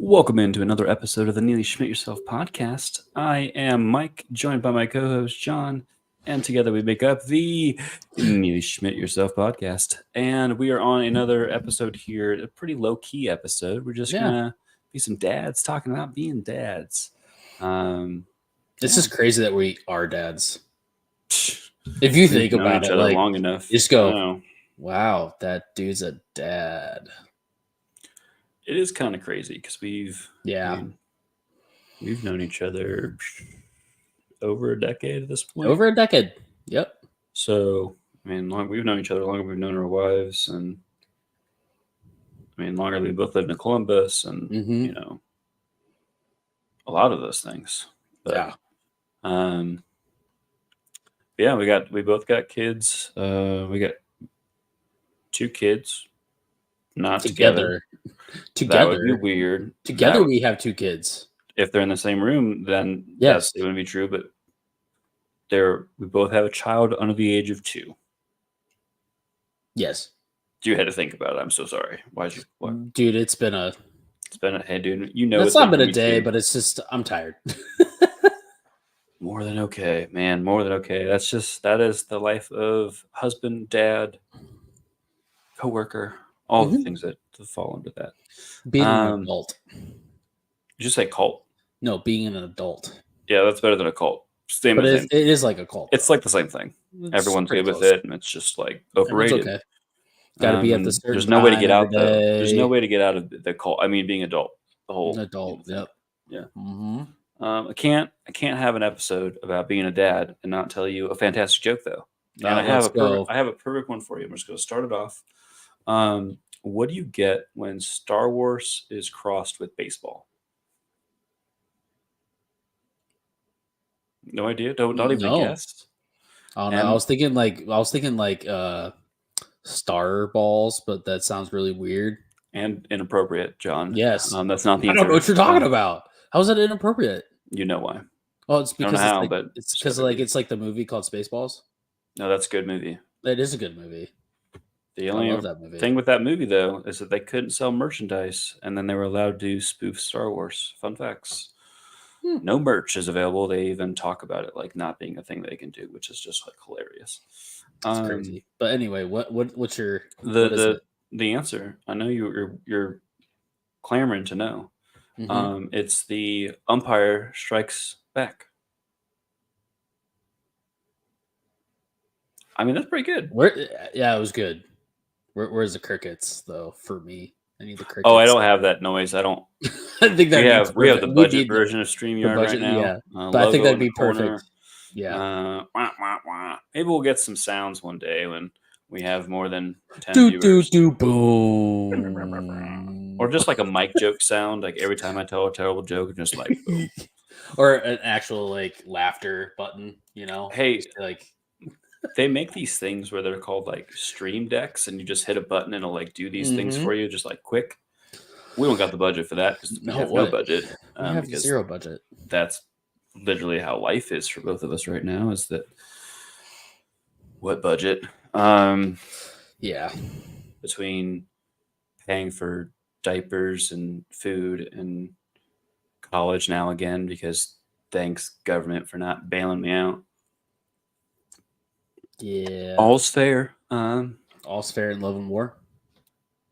Welcome into another episode of the Neely Schmidt Yourself podcast. I am Mike, joined by my co-host John, and together we make up the Neely Schmidt Yourself podcast. And we are on another episode here, a pretty low-key episode. We're just gonna be some dads talking about being dads. This is crazy that we are dads. If you think about it, like long enough, just go, wow, that dude's a dad. It is kind of crazy because we've known each other over a decade at this point. Over a decade. Yep. So we've known each other longer. We've known our wives, and longer. We both lived in Columbus, and a lot of those things. But, we both got kids. We got 2 kids. Not together. That would be weird. Together we have 2 kids. If they're in the same room, then yes, it wouldn't be true. But we both have a child under the age of 2. Yes. You had to think about it. I'm so sorry. Why'd you? What? Dude, hey, dude. You know, it's not been a day, but it's just I'm tired. More than okay, man. More than okay. That is the life of husband, dad, coworker. All the things that fall into that. Being an adult. Did you say cult? No, being an adult. Yeah, that's better than a cult. But it is like a cult. It's like the same thing. Everyone's good with it, and it's just like overrated. Okay. Got to be at the certain There's no way to get out. There's no way to get out of the cult. I mean, being adult. The whole adult. Yep. Yeah. Mm-hmm. I can't have an episode about being a dad and not tell you a fantastic joke though. And I have a perfect one for you. I'm just going to start it off. What do you get when Star Wars is crossed with baseball? No idea. Not even guess. Oh no, I was thinking like star balls, but that sounds really weird and inappropriate, John. Yes. That's not the answer. I don't know what you're talking about. How is that inappropriate? You know why? Well, it's because it's because like the movie called Spaceballs. No, that's a good movie. It is a good movie. The only thing with that movie, though, is that they couldn't sell merchandise, and then they were allowed to spoof Star Wars. Fun facts. No merch is available. They even talk about it like not being a thing they can do, which is just like hilarious. That's crazy. But anyway, what's your the answer? I know you're clamoring to know. It's the umpire strikes back. I mean, that's pretty good. It was good. Where's the crickets though? For me, I need the crickets. Oh, I don't have that noise. I don't. I think that we have the budget version of StreamYard right now. Yeah, but I think that'd be perfect. Yeah. Maybe we'll get some sounds one day when we have more than 10 viewers. Boom. Or just like a mic joke sound, like every time I tell a terrible joke, just like boom. Or an actual like laughter button. You know. Hey, like. They make these things where they're called like stream decks, and you just hit a button and it'll like do these things for you, just like quick. We don't got the budget for that because we have no budget. We have zero budget. That's literally how life is for both of us right now. Is that what budget? Yeah. Between paying for diapers and food and college now again, because thanks government for not bailing me out. Yeah. All's fair. All's fair in love and war.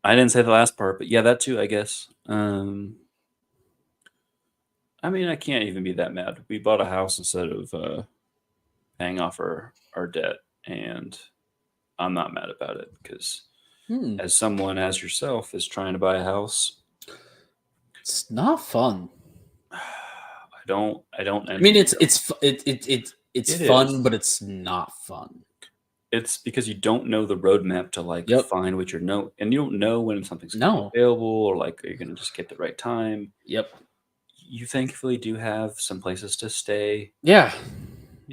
I didn't say the last part, but yeah, that too, I guess. I mean, I can't even be that mad. We bought a house instead of paying off our debt, and I'm not mad about it because as someone as yourself is trying to buy a house, it's not fun. I don't. I mean, it's fun, but it's not fun. It's because you don't know the roadmap to find what and you don't know when something's available, or like are you going to just get the right time. Yep. You thankfully do have some places to stay. Yeah.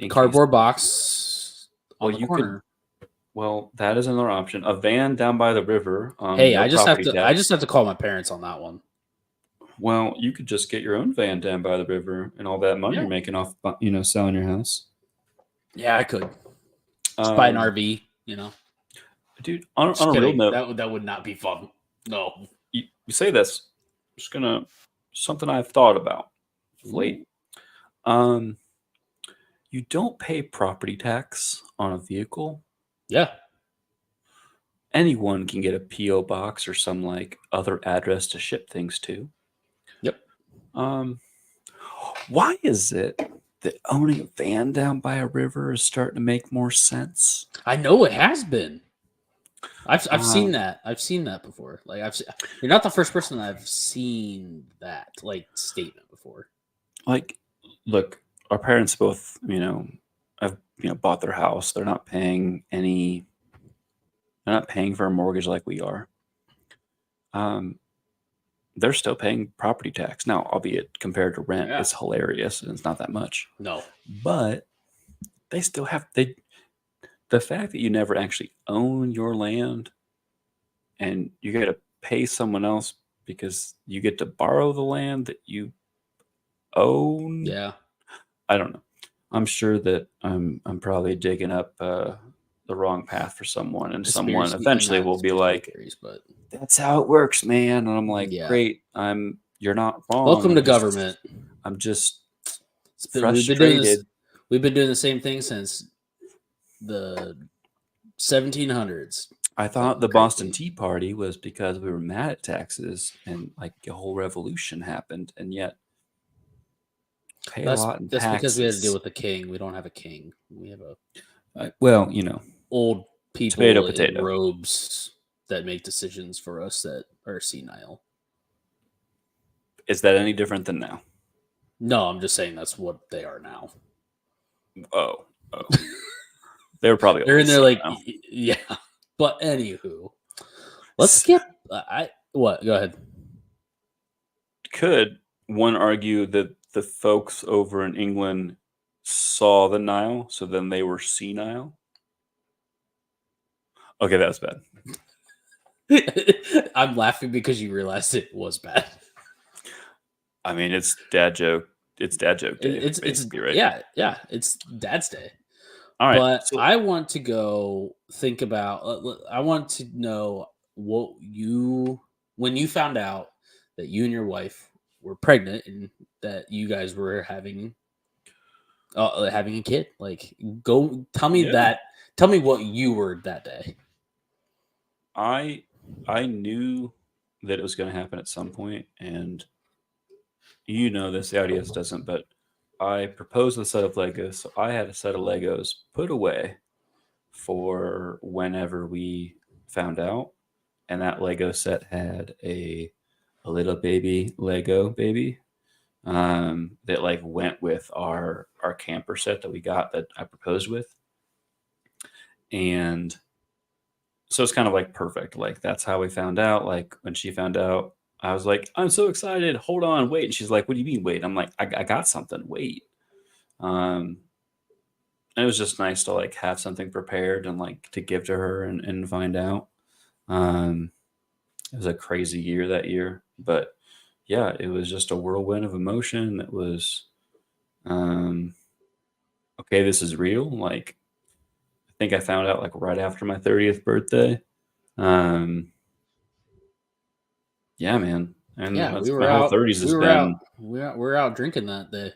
Cardboard box. Well, that is another option. A van down by the river. Hey, I just have to call my parents on that one. Well, you could just get your own van down by the river, and all that money you're making off, selling your house. Yeah, I could. Just buy an RV, Dude, on a real note, that would not be fun. No. You say this. I'm just gonna something I've thought about of late. You don't pay property tax on a vehicle. Yeah. Anyone can get a PO box or some like other address to ship things to. Yep. Why is it that owning a van down by a river is starting to make more sense? I know it has been. I've seen Um, that. I've seen that before. Like you're not the first person I've seen that like statement before. Like, look, our parents both, have bought their house. They're not paying for a mortgage like we are. They're still paying property tax now, albeit compared to rent, Yeah. it's hilarious and it's not that much. No. But they still have the fact that you never actually own your land and you got to pay someone else because you get to borrow the land that you own. Yeah. I don't know. I'm sure that I'm probably digging up the wrong path for someone, and someone Conspiracy- eventually not will be conspiracy like, theories, but "That's how it works, man." And I'm like, Yeah. "Great, you're not wrong. welcome to I'm just- government. I'm just We've been doing this. frustrated." We've been doing the same thing since the 1700s. I thought the Crazy. Boston Tea Party was because we were mad at taxes and like a whole revolution happened, and yet pay a lot in That's taxes. because we had to deal with the king. We don't have a king. We have a Well, old people Tomato, in potato. robes that make decisions for us that are senile. is that any different than now? No, I'm just saying that's what they are now. Oh. They were probably They're in there like now. yeah. But anywho, let's skip. What? Go ahead. Could one argue that the folks over in England saw the Nile, so then they were senile? Okay, that was bad. I'm laughing because you realized it was bad. I mean, it's dad joke. It's dad joke day. It's basically, right? Yeah. It's Dad's Day. All right. But so- I want to go think about. I want to know what when you found out that you and your wife were pregnant and that you guys were having a kid. Like, go tell me Yeah. that. Tell me what you were that day. I knew that it was going to happen at some point, and this, the audience doesn't, but I proposed a set of Legos. So I had a set of Legos put away for whenever we found out, and that Lego set had a little baby Lego baby that like went with our camper set that we got that I proposed with, and so it's kind of like perfect. Like that's how we found out. Like when she found out, I was like, I'm so excited. Hold on, wait. And she's like, what do you mean wait? I'm like, I got something. Wait. And it was just nice to like have something prepared and like to give to her and find out. It was a crazy year that year, but yeah, it was just a whirlwind of emotion. That was, okay, this is real. Like, I think I found out like right after my 30th birthday. Yeah, man. And Yeah, that's we were my whole out. 30s has We were been. out. We were out drinking that day.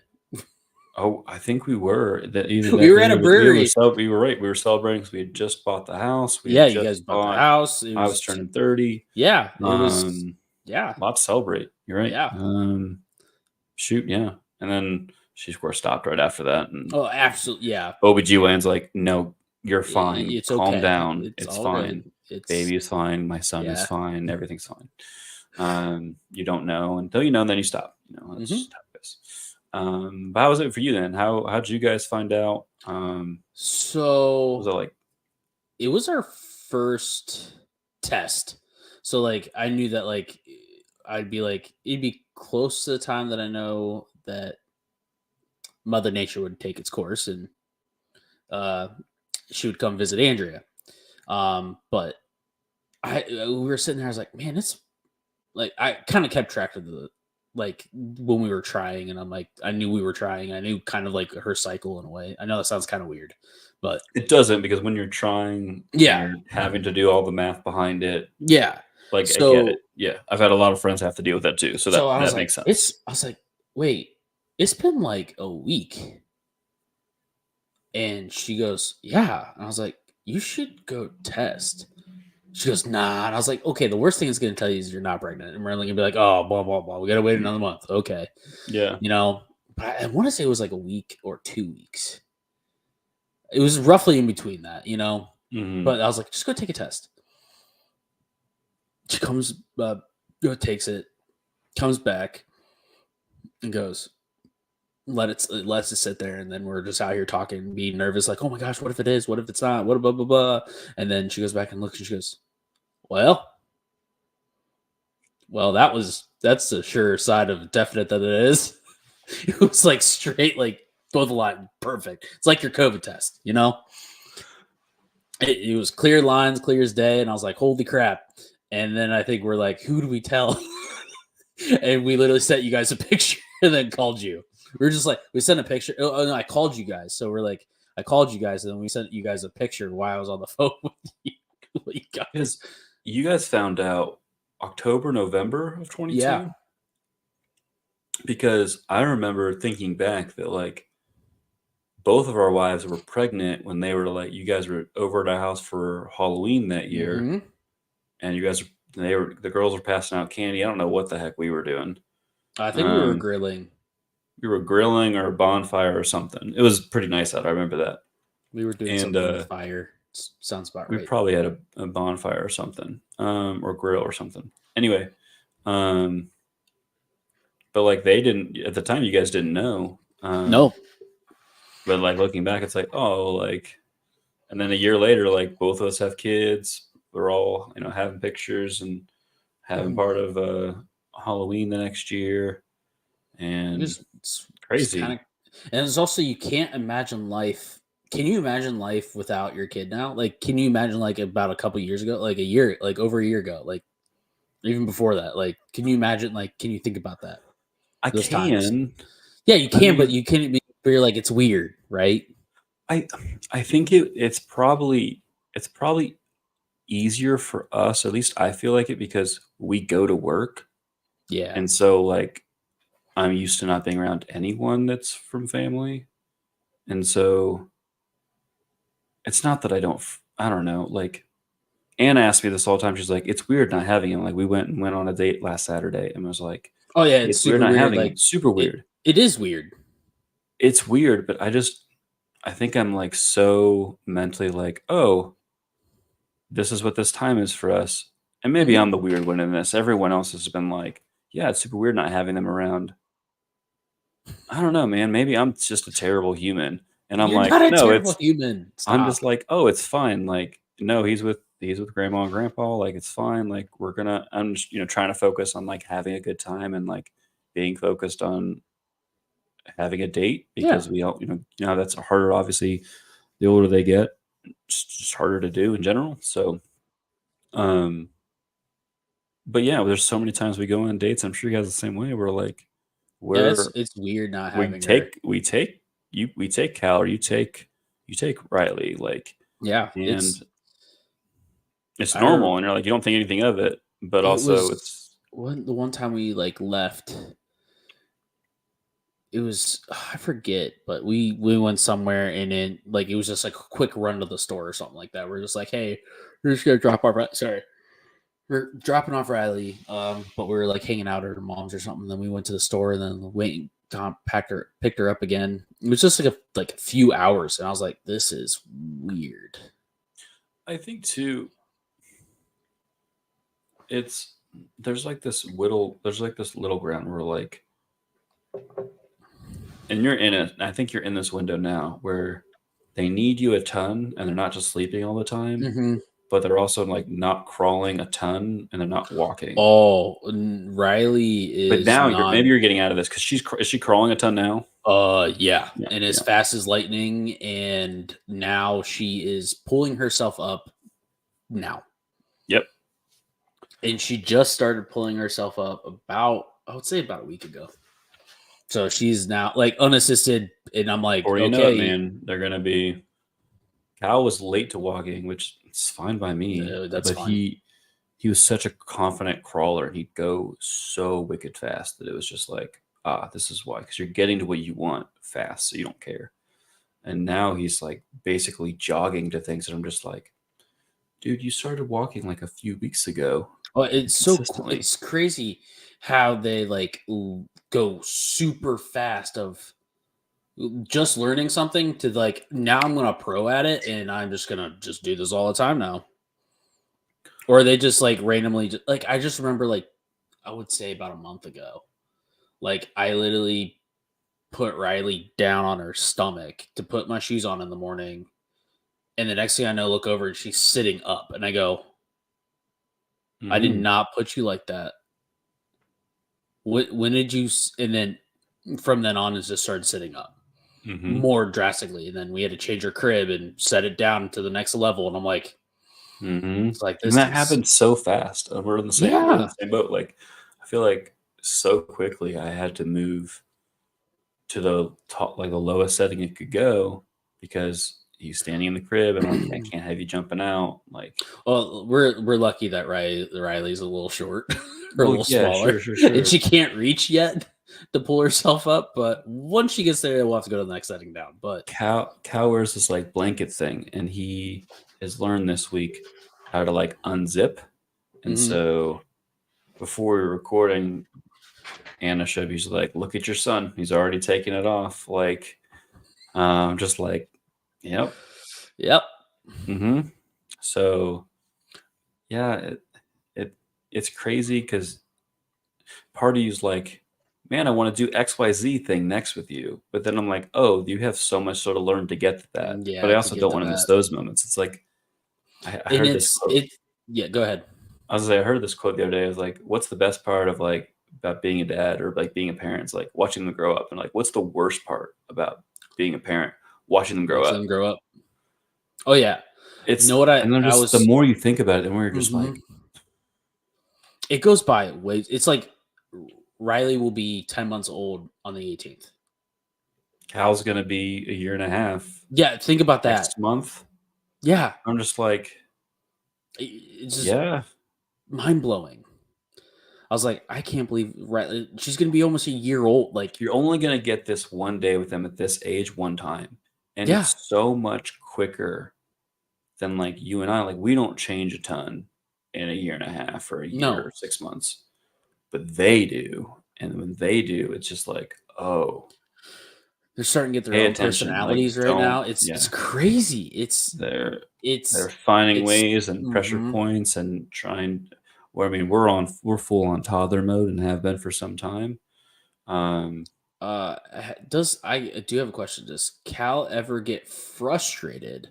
Oh, I think we were. Either We that were day at a or brewery. We were right. We were celebrating because we had just bought the house. We Yeah, had you just guys bought the house. I was turning 30. Yeah, it was. A lot to celebrate. You're right. Yeah. Shoot, yeah. And then she, of course, stopped right after that. And Oh, absolutely. Yeah. OBGYN's like, no, you're fine. It's Calm okay. down. It's all fine. good. It's Baby is fine. My son is Yeah. fine. Everything's fine. You don't know until you know, and then you stop. That's just how it goes. But how was it for you then? How'd you guys find out? So Was it like it was our first test. So like I knew that like I'd be like it'd be close to the time that I know that Mother Nature would take its course and she would come visit Andrea. But we were sitting there, I was like, man, it's like I kind of kept track of the like when we were trying, and I'm like, I knew we were trying. I knew kind of like her cycle in a way. I know that sounds kind of weird, but it doesn't, because when you're trying, Yeah. you're having to do all the math behind it. yeah. Like I get So it. Yeah, I've had a lot of friends have to deal with that too. So so I was that like, makes sense. I was like, wait, it's been like a week. And she goes, yeah. And I was like, you should go test. She goes, nah. And I was like, okay, the worst thing it's going to tell you is you're not pregnant. And we're going to be like, oh, blah, blah, blah. We got to wait another month. Okay. Yeah. You know, but I want to say it was like a week or 2 weeks. It was roughly in between that, you know. Mhm. But I was like, just go take a test. She comes, takes it, comes back, and goes, lets it sit there, and then we're just out here talking, being nervous, like, oh my gosh, what if it is? What if it's not? What blah blah blah? And then she goes back and looks, and she goes, well, that's a sure side of definite that it is. It was like straight, like both line perfect. It's like your COVID test, you know. It was clear lines, clear as day, and I was like, holy crap. And then I think we're like, who do we tell? And we literally sent you guys a picture and then called you. We were just like, we sent a picture. Oh, no, I called you guys. So we're like, I called you guys, and then we sent you guys a picture while I was on the phone with you. You guys. Because you guys found out October, November of 22? Yeah. Because I remember thinking back that like both of our wives were pregnant when they were like, you guys were over at our house for Halloween that year, Mhm. and the girls were passing out candy. I don't know what the heck we were doing. I think we were Um, grilling. we were grilling or a bonfire or something. It was pretty nice out. I remember that. We were doing And something with fire. Sounds about we right. probably had a bonfire or something, or grill or something. Anyway, but like they didn't at the time. You guys didn't know. No. But like looking back, it's like, oh, like, and then a year later, like both of us have kids. We're all having pictures and having part of Halloween the next year, and It's crazy. kind of, and it's also you can't imagine life. Can you imagine life without your kid now? Like, can you imagine like about a couple years ago, like a year, like over a year ago, like even before that? Like, can you imagine? Like, can you think about that? I Those times? can. Yeah, you I can, but mean, you can't be. But you're like, it's weird, right? I think it's probably easier for us. At least I feel like it because we go to work, Yeah, and so like I'm used to not being around anyone that's from family, and so it's not that I don't know. Like Anna asked me this all the time. She's like, "It's weird not having him." Like we went on a date last Saturday, and I was like, oh yeah, it's "It's weird super not weird. having him. Like Super it, weird. it is weird. It's weird." But I think I'm like so mentally like, "Oh, this is what this time is for us." And maybe Mhm. I'm the weird one in this. Everyone else has been like, "Yeah, it's super weird not having them around." I don't know, man. Maybe I'm just a terrible human, and I'm You're like, not a no, terrible it's human. I'm just Stop. like, oh, it's fine. Like, no, he's with grandma and grandpa. Like, it's fine. Like, I'm just trying to focus on like having a good time and like being focused on having a date Yeah. because we all that's harder. Obviously, the older they get, it's just harder to do in general. So, um, but yeah, there's so many times we go on dates. I'm sure you guys the same way. We're like, Yeah, we're it's weird not we having her. take we take we take Cal or you take Riley like Yeah, and it's I normal and you're like you don't think anything of it but it also was it's the one time we like left. It was I forget, but we went somewhere and then like it was just like a quick run to the store or something like that. We're just like, hey, we're just gonna drop off. Sorry, we're dropping off Riley. But we were like hanging out at her mom's or something. Then we went to the store and then wait, picked her up again. It was just like a few hours, and I was like, this is weird. I think too it's there's like this little ground where like and you're in it I think you're in this window now where they need you a ton and they're not just sleeping all the time Mm-hmm. but they're also like not crawling a ton and they're not walking. Oh, Riley But is now not. maybe you're getting out of this because is she crawling a ton now? Yeah, Yeah, and as yeah. fast as lightning, and now she is pulling herself up now, Yep. and she just started pulling herself up about, I would say, about a week ago. So she's now like unassisted, and I'm like, Or you know it, okay, man. They're gonna be. Cal was late to walking, which is fine by me. that's But fine. he was such a confident crawler, and he'd go so wicked fast that it was just like, this is why, because you're getting to what you want fast, so you don't care. And now he's like basically jogging to things, and I'm just like, dude, you started walking like a few weeks ago. Well, it's so Consistently. it's crazy how they like go super fast of just learning something to like now I'm gonna pro at it and I'm just gonna just do this all the time now. Or they just like randomly like I just remember like I would say about a month ago, like I literally put Riley down on her stomach to put my shoes on in the morning, and the next thing I know, look over and she's sitting up, and I go, I did Mhm. not put you like that. When did you? And then from then on, it just started sitting up Mhm. more drastically, and then we had to change her crib and set it down to the next level. And I'm like, Mhm. it's like And this that is happened so fast. We're in the yeah, same boat. Like, I feel like so quickly I had to move to the top, like the lowest setting it could go, because he's standing in the crib, and like I can't have you jumping out. Like, well, we're lucky that Riley's a little short or a well, little yeah, smaller, sure, sure, and sure. she can't reach yet to pull herself up. But once she gets there, we'll have to go to the next setting down. But Cow wears this like blanket thing, and he has learned this week how to like unzip. And mhm. so before we were recording, Anna showed me, she's like, "Look at your son. He's already taking it off." Like, just like, yep. Yep, Mm-hmm. So yeah, it it's crazy because part of you's like, man, I want to do XYZ thing next with you. But then I'm like, oh, you have so much sort of learn to get to that. But I yeah, to also get don't to want to miss that, those moments. It's like I and heard this quote. it's yeah. Go ahead. I heard this quote the other day. I was like, what's the best part of like about being a dad or like being a parent? It's like watching them grow up. And like, what's the worst part about being a parent? Watching them grow Watch up. them grow up. Oh yeah, you It's know what and then I just the was. more you think about it, the more you're just Mhm. like, It goes by way. It's like Riley will be 10 months old on the 18th. Cal's gonna be a year and a half Yeah, think about that. next month. Yeah, I'm just like, it's just yeah, mind blowing. I was like, I can't believe she's gonna be almost a year old. Like, you're only gonna get this one day with them at this age one time. And yeah, it's so much quicker than like you and I. Like, we don't change a ton in a year and a half or a year or no, 6 months, but they do. And when they do, it's just like, oh, they're starting to get their pay own attention. Like, personalities right don't, now. It's yeah. crazy. They're they're It's finding it's ways and pressure mhm. points and trying. Well, I mean, we're full on toddler mode and have been for some time. Um, Does I do have a question. Does Cal ever get frustrated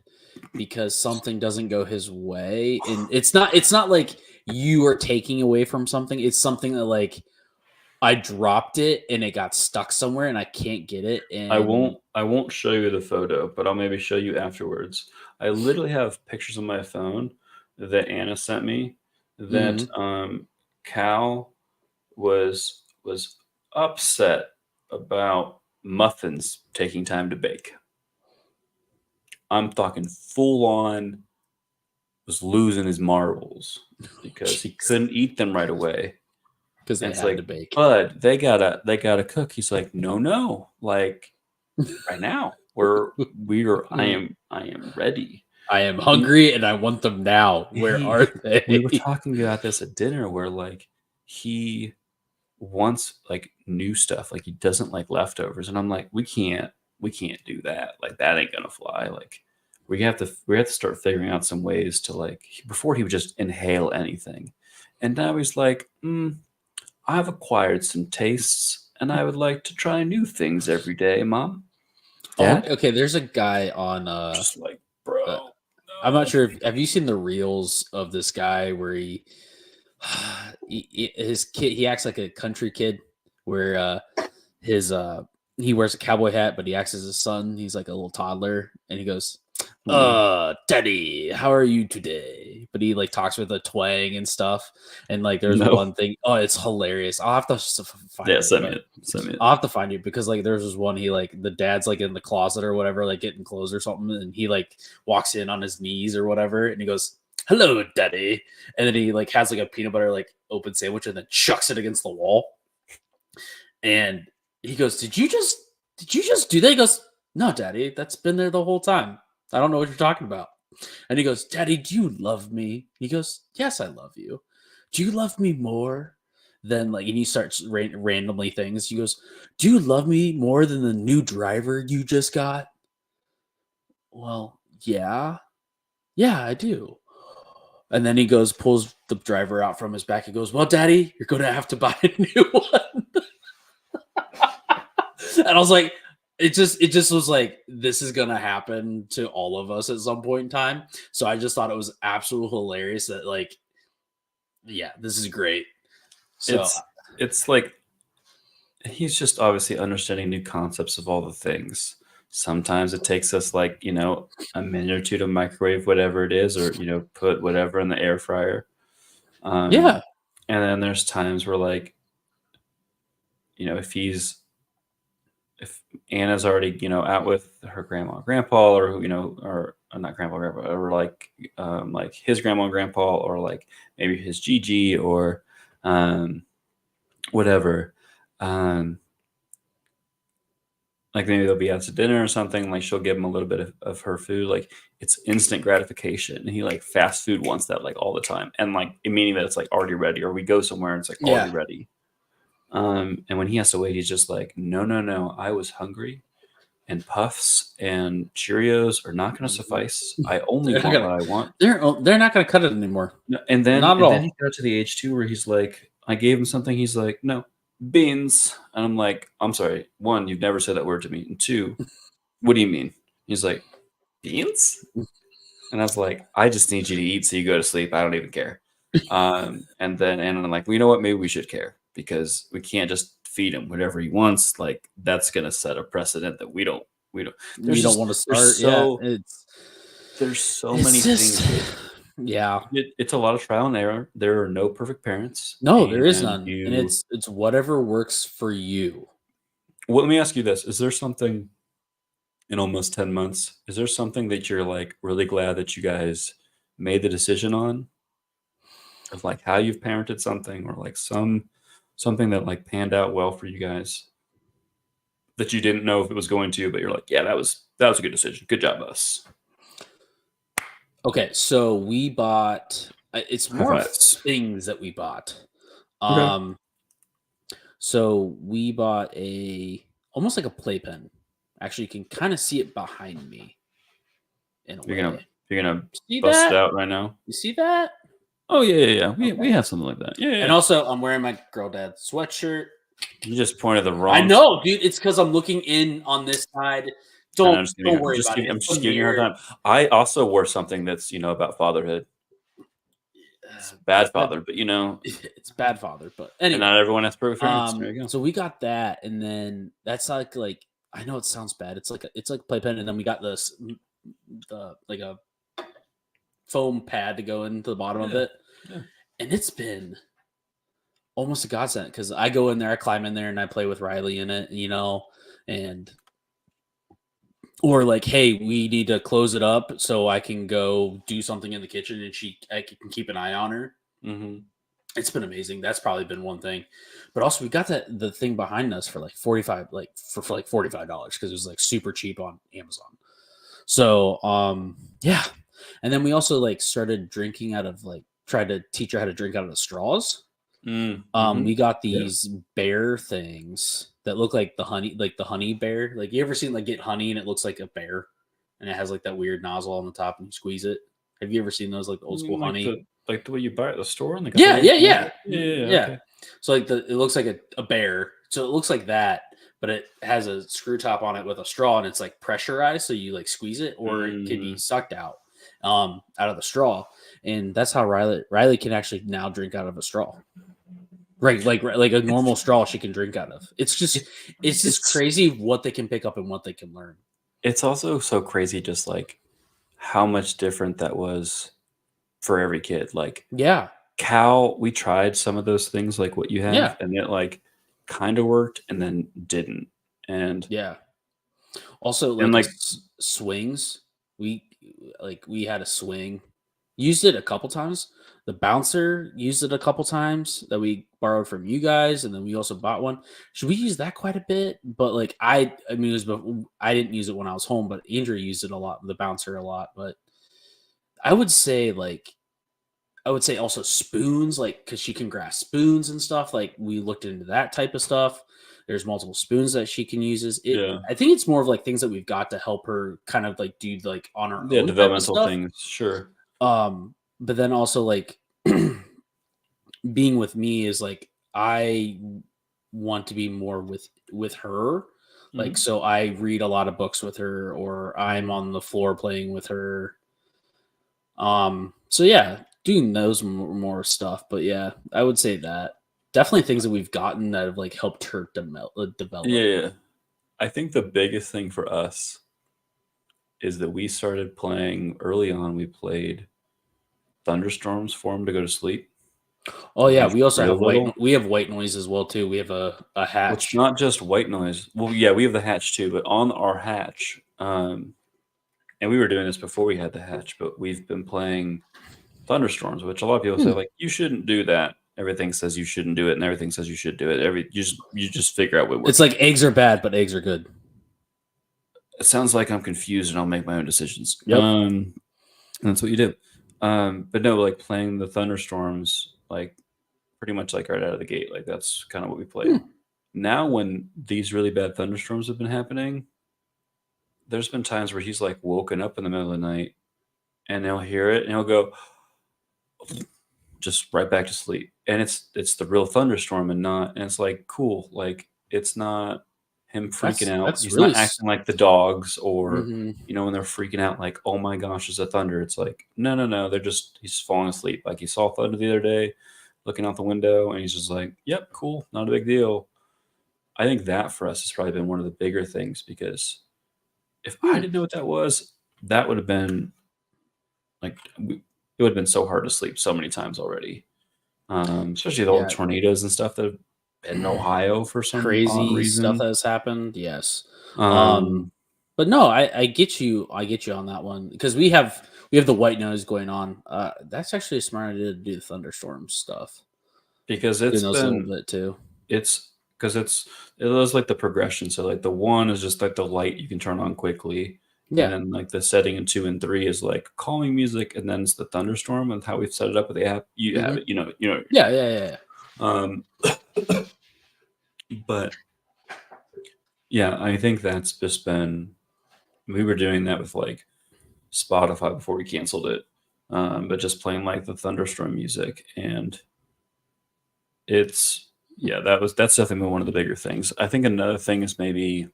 because something doesn't go his way? And it's not like you are taking away from something. It's something that like I dropped it and it got stuck somewhere and I can't get it. And I won't show you the photo, but I'll maybe show you afterwards. I literally have pictures on my phone that Anna sent me that mhm. Cal was upset about muffins taking time to bake. I'm talking full on was losing his marbles because he Jeez, couldn't eat them right away. because And they it's had to like, bake. bud, they gotta cook. He's like, no, like right now. I am ready. I am And hungry and I want them now. Where he are we were they? talking about this at dinner where like he wants like new stuff. Like he doesn't like leftovers. And I'm like, we can't do that. Like that ain't gonna fly. Like we have to start figuring out some ways to like before he would just inhale anything. And now he's like, I've acquired some tastes and I would like to try new things every day, Mom. Oh, Dad? okay. There's a guy on Just like, uh bro, I'm not no. sure if have you seen the reels of this guy where his kid he acts like a country kid where his he wears a cowboy hat but he acts as his son. He's like a little toddler and he goes, Mm, Daddy, how are you today? But he like talks with a twang and stuff. And like there's no. one thing, oh, it's hilarious. I'll have to find Yeah, it, send me but it. Send me it. I'll have to find you because like there's this one he like the dad's like in the closet or whatever, like getting clothes or something, and he like walks in on his knees or whatever, and he goes, "Hello, Daddy," and then he like has like a peanut butter like open sandwich and then chucks it against the wall. And he goes, did you just do that?" He goes, "No, Daddy, that's been there the whole time. I don't know what you're talking about." And he goes, "Daddy, do you love me?" He goes, "Yes, I love you. Do you love me more than like?" And he starts randomly things. He goes, "Do you love me more than the new driver you just got?" "Well, yeah, yeah, I do." And then he goes, pulls the driver out from his back. He goes, "Well, Daddy, you're going to have to buy a new one." And I was like, it just was like, this is gonna happen to all of us at some point in time. So I just thought it was absolutely hilarious that like, yeah, this is great. So It's like he's just obviously understanding new concepts of all the things. Sometimes it takes us like, a minute or two to microwave whatever it is, or, put whatever in the air fryer. yeah, And then there's times where like, if Anna's already, out with her grandma and grandpa, or, or not grandpa, grandpa, or like his grandma and grandpa, or like maybe his Gigi, or whatever. Like maybe they'll be out to dinner or something. Like she'll give him a little bit of her food. Like it's instant gratification. And he like fast food wants that like all the time. And like meaning that it's like already ready, or we go somewhere and it's like already yeah, ready. And when he has to wait, he's just like, no, no, no. I was hungry, and Puffs and Cheerios are not going to suffice. I only they're not want gonna, what I want. they're not gonna cut it anymore. No, And then Not at and then all. he got to the age too where he's like, I gave him something. He's like, no, beans. And I'm like, I'm sorry. One, you've never said that word to me. And two, what do you mean? He's like, beans? And I was like, I just need you to eat so you go to sleep. I don't even care. And I'm like, well, you know what? Maybe we should care, because we can't just feed him whatever he wants. Like that's gonna set a precedent that we don't. We don't want to start. There's so It's many just, things. yeah. It's a lot of trial and error. There are no perfect parents, No, there is and none, and you. it's whatever works for you. Well, let me ask you this: is there something in almost 10 months? Is there something that you're like really glad that you guys made the decision on, of like how you've parented something, or like something that like panned out well for you guys, that you didn't know if it was going to, but you're like, yeah, that was a good decision. Good job, us. Okay, so we bought. It's High more of fives. things that we bought. Okay. Um, so we bought almost like a playpen. Actually, you can kind of see it behind me in a You're gonna way. you're gonna See bust it that? out right now. You see that? Oh yeah, yeah, yeah. We Okay. have something like that. Yeah, yeah. And also, I'm wearing my girl dad sweatshirt. You just pointed the I wrong. know, dude. It's because I'm looking in on this side. I know, Don't worry about it. I'm It's just the giving you a hard mirror. time. I also wore something that's about fatherhood. It's bad father, but It's bad father, but and anyway. not everyone has perfect parents. There you go. So we got that, and then that's like I know it sounds bad. It's like playpen, and then we got the like a foam pad to go into the bottom of Yeah, it, yeah. and it's been almost a godsend because I go in there, I climb in there, and I play with Riley in it, and or like, hey, we need to close it up so I can go do something in the kitchen, and I can keep an eye on her. Mm-hmm. It's been amazing. That's probably been one thing, but also we got the thing behind us for like $45 because it was like super cheap on Amazon. So yeah, and then we also like started drinking out of like tried to teach her how to drink out of the straws. Mm-hmm. We got Yeah. these bear things that look like the honey bear. Like you ever seen like get honey and it looks like a bear, and it has like that weird nozzle on the top and you squeeze it. Have you ever seen those like the old You school mean honey? like the way you buy at the store, and they got the Yeah, little yeah, thing? yeah, Yeah. Okay. So like it looks like a bear. So it looks like that, but it has a screw top on it with a straw, and it's like pressurized, so you like squeeze it, or it could be sucked out of the straw, and that's how Riley can actually now drink out of a straw. Right, like a normal straw she can drink out of. It's just It's crazy what they can pick up and what they can learn. it's also so crazy, just like how much different that was for every kid. Like Yeah, Cal, we tried some of those things like what you yeah, have, and it like kind of worked and then didn't. And yeah. Also, and like like swings. We we had a swing, used it a couple times. The bouncer used it a couple times that we borrowed from you guys, and then we also bought one. Should we use that quite a bit? But like I mean, I didn't use it when I was home, but Andrea used it a lot. The bouncer a lot, but I would say like I would say also spoons, like because she can grasp spoons and stuff. Like we looked into that type of stuff. There's multiple spoons that she can use. Yeah. I think it's more of like things that we've got to help her kind of like do like on her Yeah, own type of developmental stuff. things, sure. But then also like being with me is like I want to be more with her. Like so I read a lot of books with her or I'm on the floor playing with her. So yeah, doing those more stuff, but yeah, I would say that definitely things that we've gotten that have like helped her develop. Yeah. I think the biggest thing for us is that we started playing early on. We played thunderstorms for him to go to sleep. Oh yeah, He's we also real have little. we have white noise as well too. We have a Well, it's hatch. not just white noise. Well, yeah, we have the hatch too, but on our hatch, and we were doing this before we had the hatch, but we've been playing thunderstorms, which a lot of people say like you shouldn't do that. Everything says you shouldn't do it, and everything says you should do it. You just figure out what works. It's like eggs are bad, but eggs are good. It sounds like I'm confused, and I'll make my own decisions. Yep. And that's what you do. But no, like playing the thunderstorms, like pretty much like right out of the gate, like that's kind of what we played. Now, when these really bad thunderstorms have been happening, there's been times where he's like woken up in the middle of the night, and he'll hear it, and he'll go just right back to sleep. And it's the real thunderstorm, and it's like cool, like it's not him freaking out. That's He's really not acting like the dogs or Mhm. when they're freaking out like, oh my gosh, there's a thunder. It's like, no, he's falling asleep. Like he saw thunder the other day, looking out the window, and he's just like, yep, cool, not a big deal. I think that for us has probably been one of the bigger things because if I didn't know what that was, that would have been like it would have been so hard to sleep so many times already. Especially with all the Yeah. tornadoes and stuff that have been in Ohio for some odd Crazy stuff reason. that has happened. Yes. Um, But no, I get you. I get you on that one because we have the white noise going on. That's actually a smart idea to do the thunderstorm stuff. because Doing those a little bit too. it's because it was like the progression. So like the one is just like the light you can turn on quickly. Yeah. And then like the setting in 2 and 3 is like calming music, and then it's the thunderstorm and how we've set it up with the app. You have it, Yeah. But yeah, I think that's just been we were doing that with like Spotify before we canceled it. But just playing like the thunderstorm music, and that's definitely one of the bigger things. I think another thing is maybe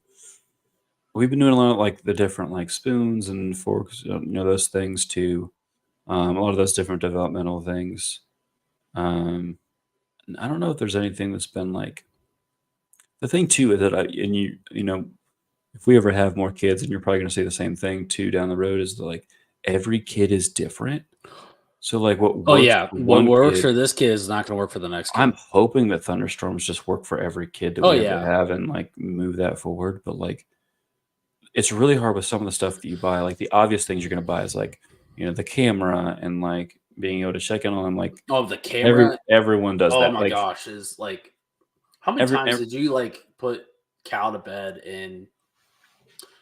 we've been doing a lot of like the different like spoons and forks, those things too. A lot of those different developmental things. And I don't know if there's anything that's been like the thing too is that if we ever have more kids, and you're probably going to say the same thing too down the road, is that like every kid is different. So like what Oh works yeah, for what one works kid, for this kid is not going to work for the next kid. I'm hoping that thunderstorms just work for every kid that Oh, we ever yeah. have and like move that forward. But like it's really hard with some of the stuff that you buy. Like the obvious things you're going to buy is like the camera and like being able to check in on them. Like the camera. everyone does Oh that. my Like gosh, is like how many times did you like put Cal to bed and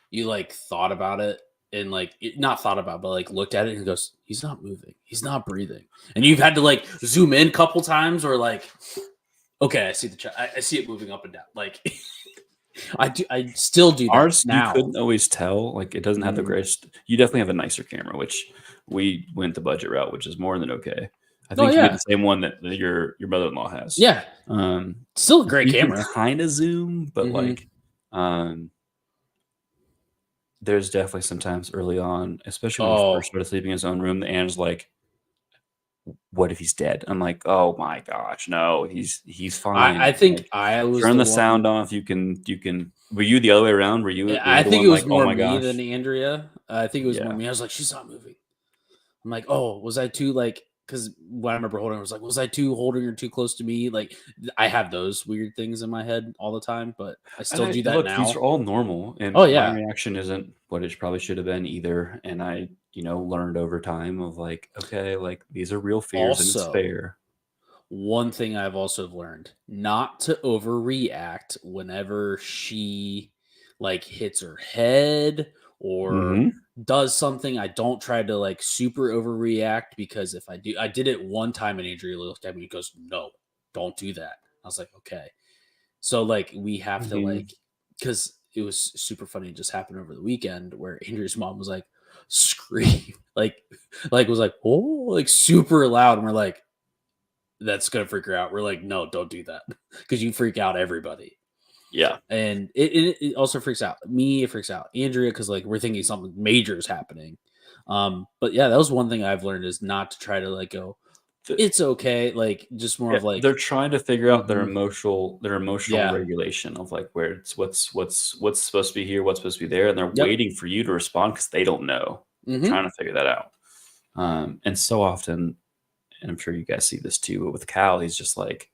you like thought about it and like not thought about, but like looked at it and goes, he's not moving, he's not breathing, and you've had to like zoom in a couple times or like, okay, I see I see it moving up and down. Like I still do that ours, now. you couldn't always tell. Like it doesn't have the greatest. You definitely have a nicer camera, which we went the budget route, which is more than okay. I think you get the same one that your mother-in-law has. Yeah. Still a great you camera. Kind of zoom, but like, there's definitely sometimes early on, especially when we first started sleeping in his own room, the Anna's like, what if he's dead? I'm like, oh my gosh, no, he's fine. I think like, I was turn the sound off. You can. Were you the other way around? Were you? I think it was like, more oh my me gosh. than Andrea. I think it was more me. I was like, she's not moving. I'm like, oh, was I too like because when I remember holding her, I was like, was I too holding her too close to me? Like, I have those weird things in my head all the time, but I And still I do that look, these are now. all normal, and Oh my yeah. reaction isn't what it probably should have been either. And I, learned over time of like, okay, like these are real fears and it's Also, fair. one thing I've also learned not to overreact whenever she like hits her head or Hmm. does something. I don't try to like super overreact because if I do, I did it one time and Andrea looked at me and goes, "No, don't do that." I was like, "Okay." So like we have to Hmm. like because it was super funny. It just happened over the weekend where Andrew's mom was like scream like was like oh like super loud and we're like that's gonna freak her out. We're like no don't do that because you freak out everybody Yeah. and it also freaks out me. It freaks out Andrea because like we're thinking something major is happening. But yeah, that was one thing I've learned is not to try to like go. It's okay, like just more Yeah, of like they're trying to figure out mhm, their emotional yeah, regulation of like where it's what's supposed to be here, what's supposed to be there, and they're yep, waiting for you to respond because they don't know. hmm Trying to figure that out. And so often, and I'm sure you guys see this too, but with Cal, he's just like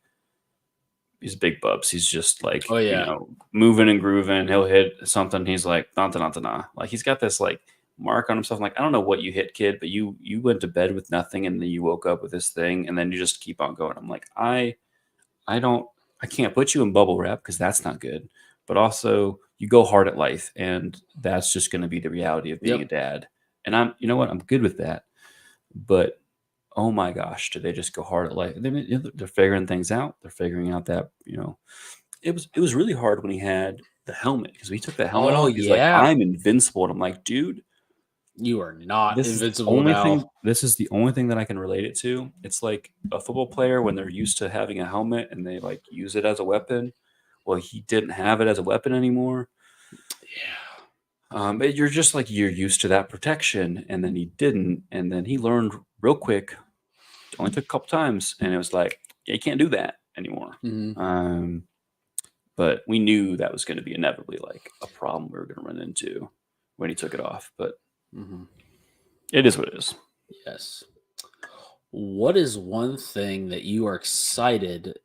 he's big bubs. He's just like, oh yeah. moving and grooving. He'll hit something. He's like, nah, nah, nah, nah. Like he's got this like mark on himself. I'm like, I don't know what you hit, kid, but you went to bed with nothing and then you woke up with this thing and then you just keep on going. I'm like, I don't I can't put you in bubble wrap because that's not good. But also you go hard at life and that's just going to be the reality of being a Yep. dad. And I'm you know what? I'm good with that. But oh my gosh, do they just go hard at life? They're figuring things out. They're figuring out that, it was really hard when he had the helmet because we took the helmet Oh off. He's like, yeah. I'm invincible. And I'm like, dude, You are not invincible now. this is the only thing that I can relate it to. It's like a football player when they're used to having a helmet and they like use it as a weapon. Well, he didn't have it as a weapon anymore. Yeah. But you're just like you're used to that protection, and then he didn't, and then he learned real quick. It only took a couple times, and it was like, yeah, you can't do that anymore. Mhm. Um, but we knew that was going to be inevitably like a problem we were going to run into when he took it off. But Mhm. it is what it is. Yes. What is one thing that you are excited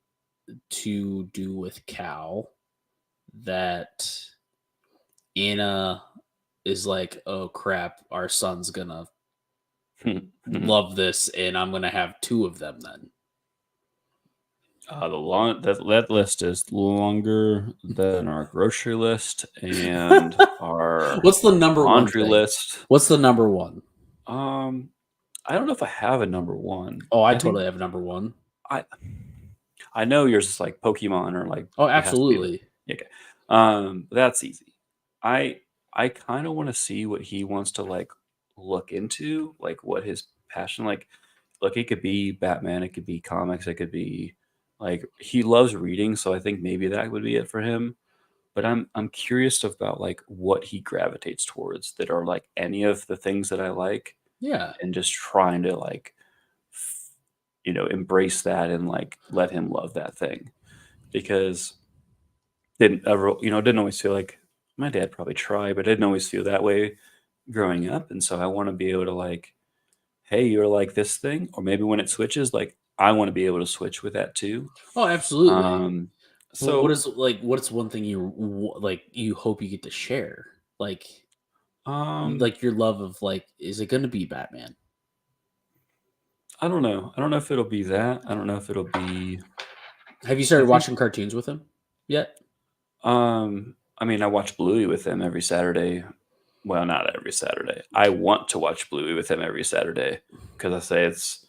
to do with Cal that Anna is like, "Oh crap, our son's gonna love this and I'm gonna have two of them then." That list is longer than our grocery list and our What's the number one laundry thing? list. What's the number one? Um, I don't know if I have a number one. Oh, I I think totally have number one. I I know yours is like Pokemon or like Oh, it has to be the absolutely. yeah, okay. That's easy. I I kind of want to see what he wants to like look into, like what his passion like. Look, it could be Batman, it could be comics, it could be like he loves reading, so I think maybe that would be it for him. But I'm curious about like what he gravitates towards that are like any of the things that I like, Yeah. and just trying to like embrace that and like let him love that thing because didn't always feel like my dad probably tried, but I didn't always feel that way growing up. And so I want to be able to like, hey, you're like this thing, or maybe when it switches, like I want to be able to switch with that too. Oh, absolutely. Um, What so is like? What's one thing you like? You hope you get to share, um, like your love of like. Is it going to be Batman? I don't know. I don't know if it'll be that. I don't know if it'll be. Have you I started think. watching cartoons with him yet? I mean, I watch Bluey with him every Saturday. Well, not every Saturday. I want to watch Bluey with him every Saturday because I say it's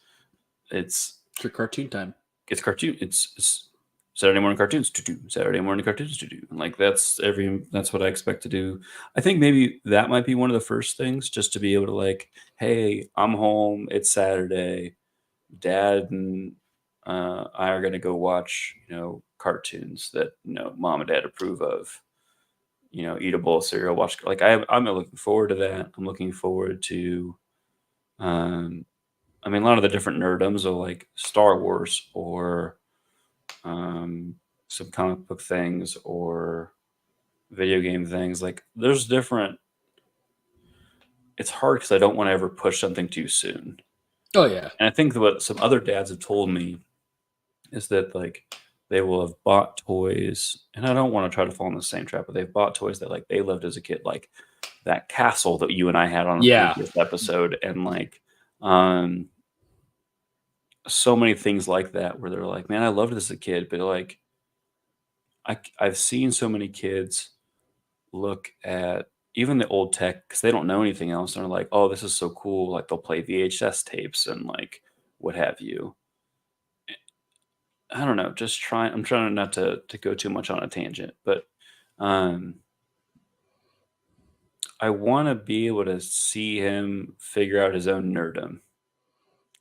It's your cartoon time. it's cartoon. It's Saturday morning cartoons to do. Saturday morning cartoons to do. And like that's what I expect to do. I think maybe that might be one of the first things, just to be able to like, hey, I'm home. It's Saturday. Dad and I are gonna go watch cartoons that mom and dad approve of. Eat a bowl of cereal, watch like I'm looking forward to that. I'm looking forward to um, I mean, a lot of the different nerddoms of like Star Wars or um, some comic book things or video game things. Like, there's different. It's hard because I don't want to ever push something too soon. Oh yeah. And I think that what some other dads have told me is that like they will have bought toys, and I don't want to try to fall in the same trap, but they've bought toys that like they loved as a kid, like that castle that you and I had on a Yeah. previous episode, and like um so many things like that where they're like, man, I loved this as a kid, but like I've seen so many kids look at even the old tech because they don't know anything else, and they're like, oh, this is so cool. Like they'll play VHS tapes and like what have you. I don't know. I'm trying not to go too much on a tangent, but um, I want to be able to see him figure out his own nerdum,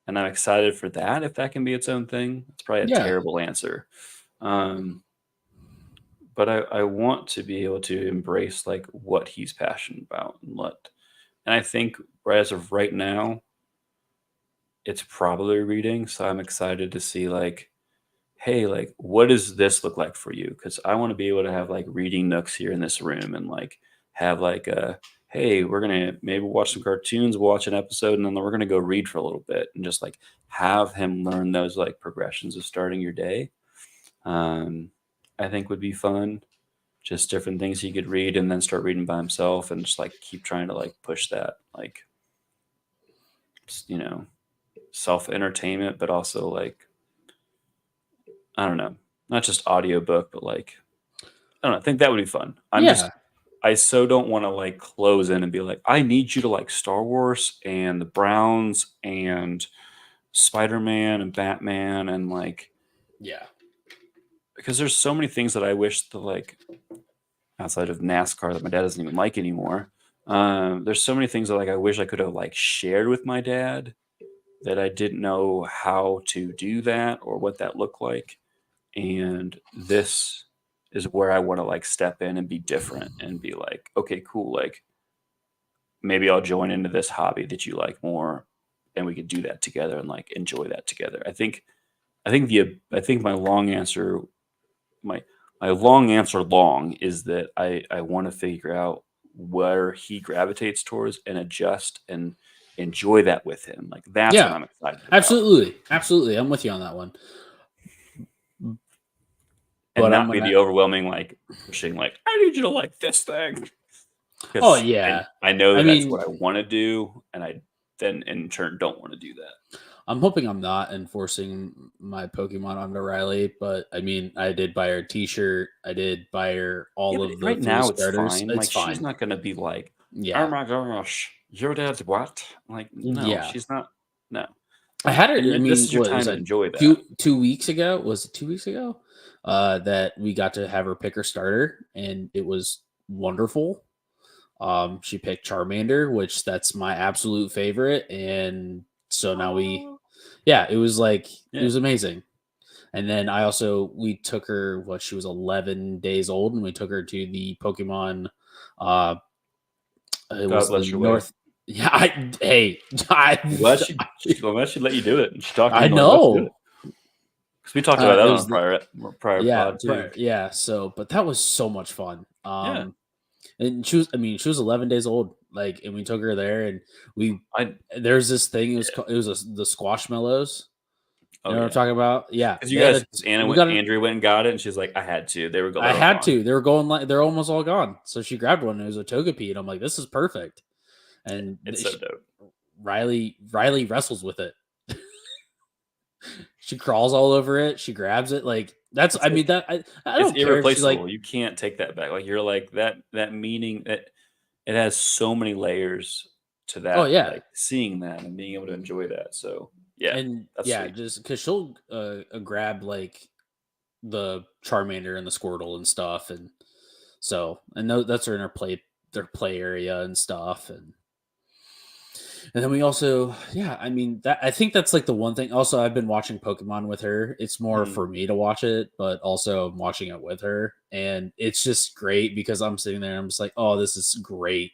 and I'm excited for that. If that can be its own thing, it's probably a Yeah. terrible answer. Um, but I want to be able to embrace like what he's passionate about and I think as of right now, it's probably reading. So I'm excited to see like, hey, like what does this look like for you? Because I want to be able to have like reading nooks here in this room and like have like a hey, we're gonna maybe watch some cartoons, watch an episode, and then we're gonna go read for a little bit and just like have him learn those like progressions of starting your day. Um, I think would be fun. Just different things he could read and then start reading by himself and just like keep trying to like push that like you know self entertainment, but also like I don't know, not just audiobook, but like I don't know. I think that would be fun. Yeah. I so don't want to like close in and be like, I need you to like Star Wars and the Browns and Spider Man and Batman and like Yeah. because there's so many things that I wish that like outside of NASCAR that my dad doesn't even like anymore. There's so many things that like I wish I could have like shared with my dad that I didn't know how to do that or what that looked like. And this is where I want to like step in and be different and be like, okay, cool. Like maybe I'll join into this hobby that you like more and we could do that together and like enjoy that together. I think my long answer, my long answer long is that I want to figure out where he gravitates towards and adjust and enjoy that with him. Like that's what Yeah. I'm excited about. Absolutely. Absolutely. I'm with you on that one. And But not be the overwhelming like pushing like I need you to like this thing. Oh yeah. I know that I that's mean, what I want to do, and I then in turn don't want to do that. I'm hoping I'm not enforcing my Pokemon onto Riley, but I mean, I did buy her a T-shirt. I did buy her all Yeah, but of the right 3 now it's starters. fine. It's Like she's fine. not gonna be like, oh Yeah. my gosh, your dad's what? Like, no, Yeah. she's not. No, I had her. and I this mean, is your what time was to that? enjoy that. Two weeks ago? Was it 2 weeks ago? That we got to have her pick her starter, and it was wonderful. She picked Charmander, which that's my absolute favorite, and so now yeah, it was like it Yeah. was amazing. And then we took her she was 11 days old, and we took her to the Pokemon. Uh, it God was the bless your wife. North. Yeah, I'm glad she let you do it. And she talked to I you like, let's do it. know. Because we talked about that It on was a prior yeah, pod too. yeah. So, but that was so much fun. Yeah. And she was 11 days old. Like, and we took her there, and there's this thing. It was the Squashmallows. You know what I'm talking about? Yeah, Because you guys, Andrew went and got it, and she's like, I had to. They were going. I had to. They were going like they're almost all gone. So she grabbed one. And it was a Togepi, and I'm like, this is perfect. And It's so dope. Riley wrestles with it. She crawls all over it. She grabs it. Like that's. I don't It's care if she's like, irreplaceable. You can't take that back. Like you're like that meaning that it has so many layers to that. oh yeah, Like seeing that and being able to enjoy that. So yeah, and that's yeah, sweet. just because she'll grab like the Charmander and the Squirtle and stuff, and so that's her in their play area and stuff, and then we also, yeah, I mean that I think that's like the one thing. Also, I've been watching Pokemon with her. It's more for me to watch it, but also I'm watching it with her, and it's just great because I'm sitting there and I'm just like, oh, this is great,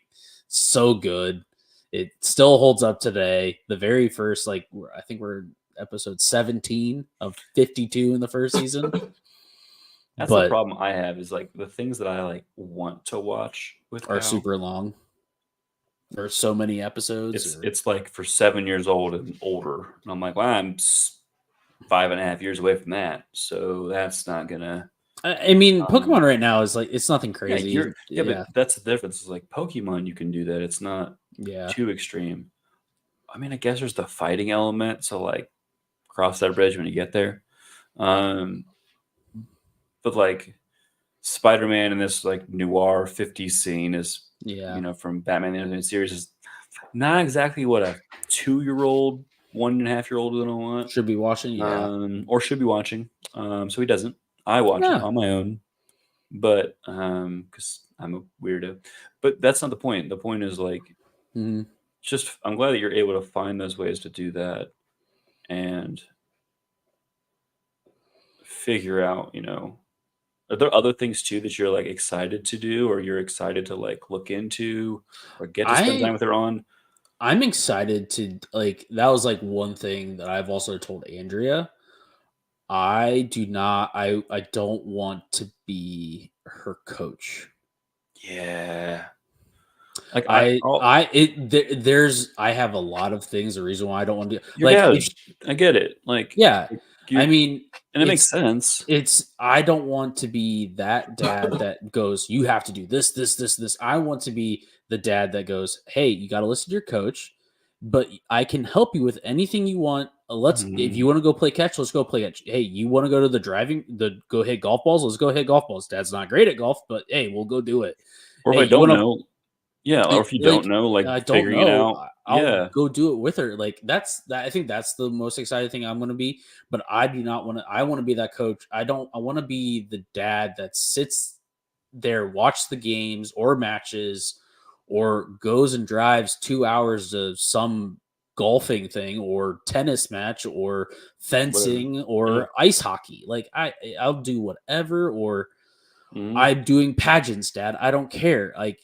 so good. It still holds up today. The very first, I think we're episode 17 of 52 in the first season. That's the problem I have is like the things that I like want to watch with are super long. or so many episodes. It's like for 7 years old and older. And I'm like, well, I'm 5.5 years away from that, so that's not gonna. I mean, Pokemon right now is like it's nothing crazy. But that's the difference. It's like Pokemon, you can do that. It's not too extreme. I mean, I guess there's the fighting element, so like cross that bridge when you get there. But like Spider-Man in this like noir 50s scene is, from Batman the Animated Series is not exactly what a 2-year-old, 1.5-year-old is gonna want. Should be watching, or should be watching. So he doesn't. I watch it on my own, but because I'm a weirdo. But that's not the point. The point is like, just I'm glad that you're able to find those ways to do that and figure out, are there other things too that you're like excited to do, or you're excited to like look into, or get to spend time with her on? I'm excited to like. That was like one thing that I've also told Andrea. I don't want to be her coach. Yeah. Like I have a lot of things. The reason why I don't want to I get it. Like, I mean, and it makes sense. I don't want to be that dad that goes, you have to do this, this, this, this. I want to be the dad that goes, hey, you got to listen to your coach, but I can help you with anything you want. If you want to go play catch, let's go play catch. Hey, you want to go to go hit golf balls? Let's go hit golf balls. Dad's not great at golf, but hey, we'll go do it. Or if I don't know. Yeah, or if you don't know, like figuring it out. I'll go do it with her. Like I think that's the most exciting thing I'm going to be. But I do not want to. I want to be that coach. I want to be the dad that sits there, watch the games or matches, or goes and drives 2 hours to some golfing thing or tennis match or fencing or ice hockey. Like I'll do whatever. Or I'm doing pageants, Dad. I don't care. Like.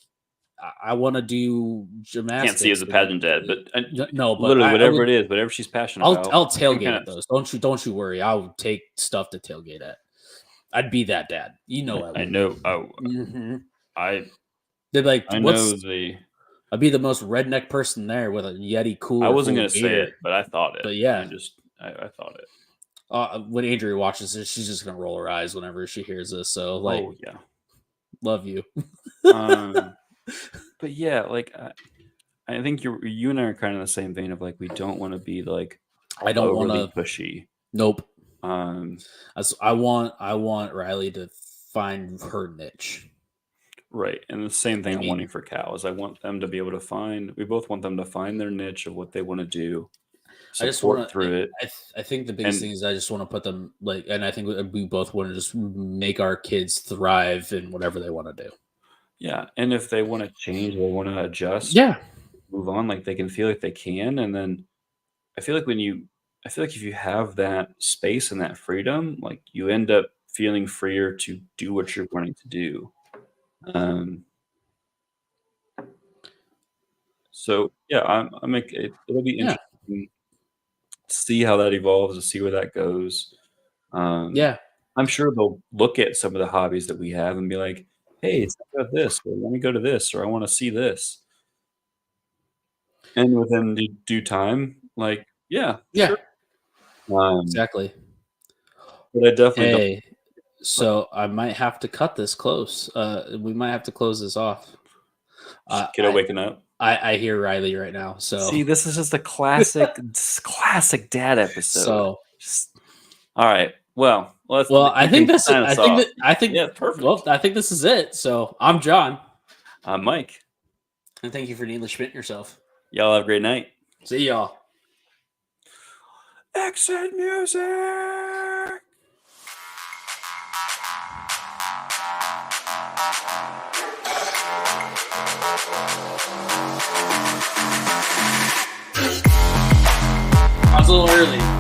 I want to do gymnastics. Can't see as a pageant dad, but no, but literally whatever she's passionate about. I'll tailgate at those. Don't you worry. I'll take stuff to tailgate at. I'd be that dad. I know. Oh, they're like, I'd be the most redneck person there with a Yeti cooler. I wasn't going to say it, but I thought it. But yeah, I thought it. When Andrea watches this, she's just going to roll her eyes whenever she hears this. So like, love you. But yeah, like I think you and I are kind of in the same vein of like we don't want to be like I don't want to be pushy. Nope. I want Riley to find her niche. Right, and the same thing I'm wanting for Cal is I want them to be able to we both want them to find their niche of what they want to do. I just want through it. I think the biggest thing is I just want to put them and I think we both want to just make our kids thrive in whatever they want to do. Yeah, and if they want to change, they want to adjust, move on, like they can feel like they can, and then I feel like if you have that space and that freedom, like you end up feeling freer to do what you're wanting to do. So yeah, it'll be interesting to see how that evolves, to see where that goes. I'm sure they'll look at some of the hobbies that we have and be like, hey, it's about this, or let me go to this, or I want to see this. And within due time, like, sure. Exactly. But I definitely so I might have to cut this close. We might have to close this off. Kiddo waking up. I hear Riley right now. So see, this is just a classic dad episode. So all right. Well, I think this. I think yeah, perfect. Well, I think this is it. So I'm John. I'm Mike. And thank you for needlessly spitting yourself. Y'all have a great night. See y'all. Exit music. I was a little early.